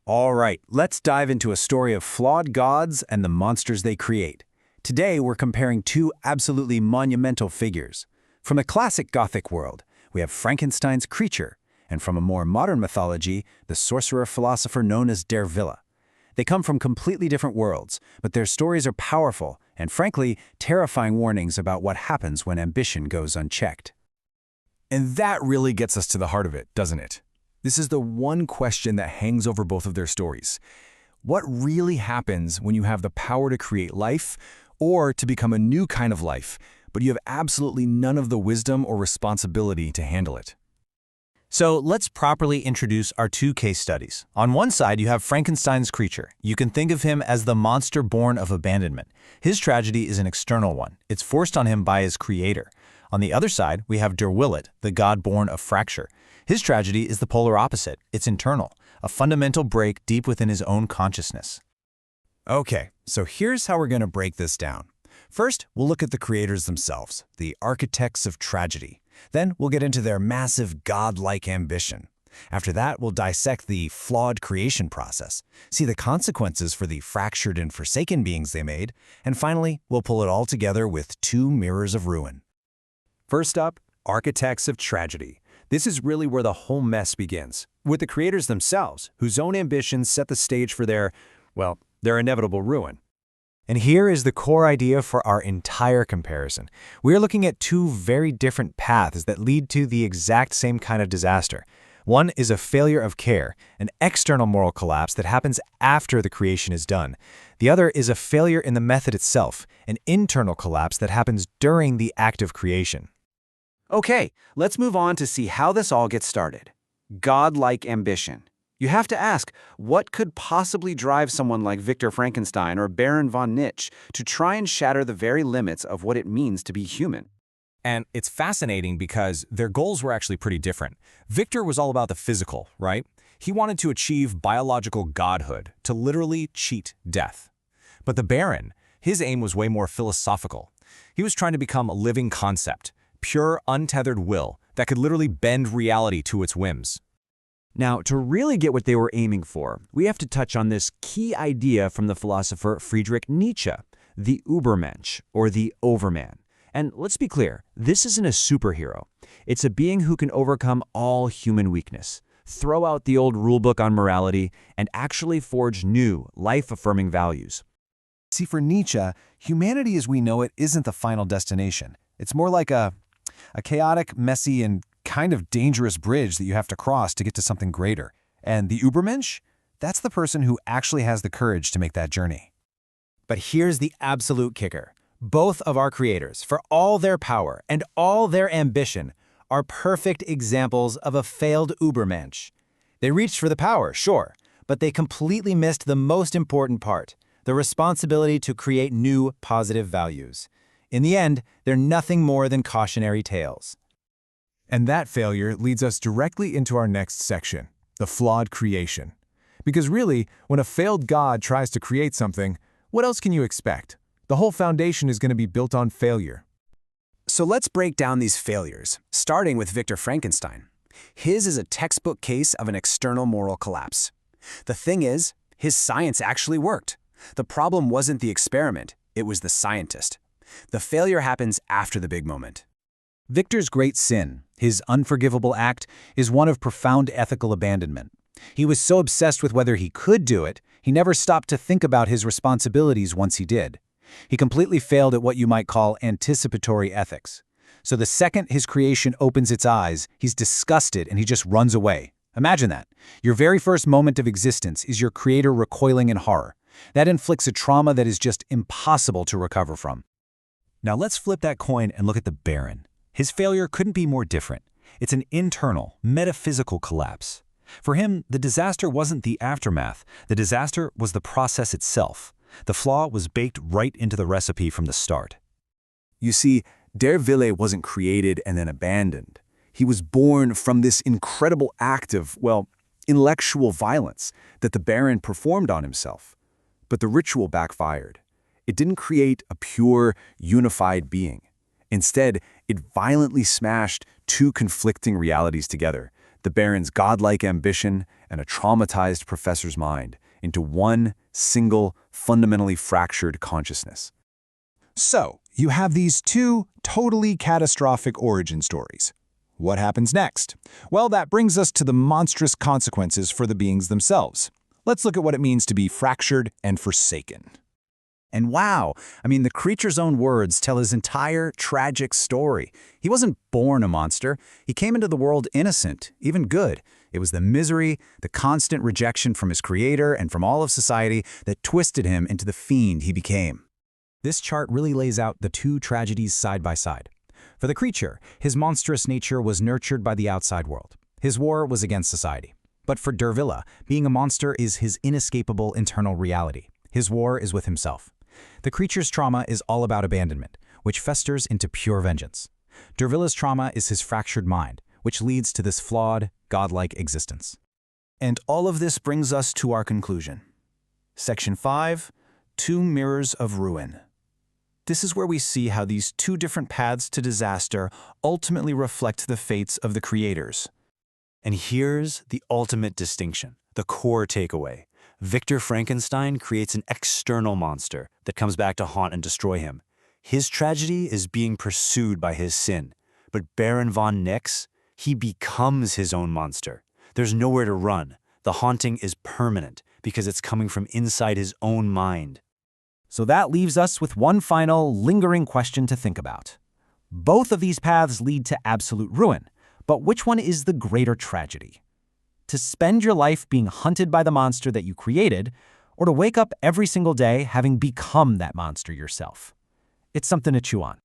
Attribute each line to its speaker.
Speaker 1: All right, let's dive into a story of flawed gods and the monsters they create. Today, we're comparing two absolutely monumental figures. From the classic Gothic world, we have Frankenstein's creature, and from a more modern mythology, the sorcerer-philosopher known as Dervilla. They come from completely different worlds, but their stories are powerful and, frankly, terrifying warnings about what happens when ambition goes unchecked.
Speaker 2: And that really gets us to the heart of it, doesn't it? This is the one question that hangs over both of their stories. What really happens when you have the power to create life or to become a new kind of life, but you have absolutely none of the wisdom or responsibility to handle it?
Speaker 3: So let's properly introduce our two case studies. On one side, you have Frankenstein's creature. You can think of him as the monster born of abandonment. His tragedy is an external one. It's forced on him by his creator. On the other side, we have Derwillet, the god born of fracture. His tragedy is the polar opposite. It's internal, a fundamental break deep within his own consciousness.
Speaker 2: Okay, so here's how we're going to break this down. First, we'll look at the creators themselves, the architects of tragedy. Then we'll get into their massive godlike ambition. After that, we'll dissect the flawed creation process, see the consequences for the fractured and forsaken beings they made, and finally, we'll pull it all together with two mirrors of ruin. First up, architects of tragedy. This is really where the whole mess begins, with the creators themselves, whose own ambitions set the stage for their inevitable ruin.
Speaker 3: And here is the core idea for our entire comparison. We are looking at two very different paths that lead to the exact same kind of disaster. One is a failure of care, an external moral collapse that happens after the creation is done. The other is a failure in the method itself, an internal collapse that happens during the act of creation.
Speaker 1: Okay, let's move on to see how this all gets started. Godlike ambition. You have to ask, what could possibly drive someone like Victor Frankenstein or Baron von Nitsch to try and shatter the very limits of what it means to be human?
Speaker 2: And it's fascinating because their goals were actually pretty different. Victor was all about the physical, right? He wanted to achieve biological godhood, to literally cheat death. But the Baron, his aim was way more philosophical. He was trying to become a living concept, pure, untethered will that could literally bend reality to its whims.
Speaker 4: Now, to really get what they were aiming for, we have to touch on this key idea from the philosopher Friedrich Nietzsche, the Übermensch, or the Overman. And let's be clear, this isn't a superhero. It's a being who can overcome all human weakness, throw out the old rulebook on morality, and actually forge new, life-affirming values.
Speaker 2: See, for Nietzsche, humanity as we know it isn't the final destination. It's more like a chaotic, messy, and kind of dangerous bridge that you have to cross to get to something greater. And the Übermensch? That's the person who actually has the courage to make that journey.
Speaker 3: But here's the absolute kicker. Both of our creators, for all their power and all their ambition, are perfect examples of a failed Übermensch. They reached for the power, sure, but they completely missed the most important part, the responsibility to create new positive values. In the end, they're nothing more than cautionary tales.
Speaker 2: And that failure leads us directly into our next section, the flawed creation. Because really, when a failed god tries to create something, what else can you expect? The whole foundation is going to be built on failure.
Speaker 1: So let's break down these failures, starting with Victor Frankenstein. His is a textbook case of an external moral collapse. The thing is, his science actually worked. The problem wasn't the experiment, it was the scientist. The failure happens after the big moment.
Speaker 3: Victor's great sin, his unforgivable act, is one of profound ethical abandonment. He was so obsessed with whether he could do it, he never stopped to think about his responsibilities once he did. He completely failed at what you might call anticipatory ethics. So the second his creation opens its eyes, he's disgusted and he just runs away. Imagine that. Your very first moment of existence is your creator recoiling in horror. That inflicts a trauma that is just impossible to recover from.
Speaker 2: Now let's flip that coin and look at the Baron. His failure couldn't be more different. It's an internal, metaphysical collapse. For him, the disaster wasn't the aftermath. The disaster was the process itself. The flaw was baked right into the recipe from the start. You see, Derville wasn't created and then abandoned. He was born from this incredible act of, intellectual violence that the Baron performed on himself. But the ritual backfired. It didn't create a pure, unified being. Instead, it violently smashed two conflicting realities together,
Speaker 1: the Baron's godlike ambition, and a traumatized professor's mind into one single, fundamentally fractured consciousness.
Speaker 2: So, you have these two totally catastrophic origin stories. What happens next? Well, that brings us to the monstrous consequences for the beings themselves. Let's look at what it means to be fractured and forsaken.
Speaker 1: And wow, the creature's own words tell his entire tragic story. He wasn't born a monster. He came into the world innocent, even good. It was the misery, the constant rejection from his creator and from all of society that twisted him into the fiend he became. This chart really lays out the two tragedies side by side. For the creature, his monstrous nature was nurtured by the outside world. His war was against society. But for Dervilla, being a monster is his inescapable internal reality. His war is with himself. The creature's trauma is all about abandonment, which festers into pure vengeance. Dervilla's trauma is his fractured mind, which leads to this flawed, godlike existence.
Speaker 2: And all of this brings us to our conclusion. Section 5, Two Mirrors of Ruin. This is where we see how these two different paths to disaster ultimately reflect the fates of the creators.
Speaker 1: And here's the ultimate distinction, the core takeaway. Victor Frankenstein creates an external monster that comes back to haunt and destroy him. His tragedy is being pursued by his sin. But Baron von Nix, he becomes his own monster. There's nowhere to run. The haunting is permanent because it's coming from inside his own mind.
Speaker 3: So that leaves us with one final, lingering question to think about. Both of these paths lead to absolute ruin, but which one is the greater tragedy? To spend your life being hunted by the monster that you created, or to wake up every single day having become that monster yourself? It's something to chew on.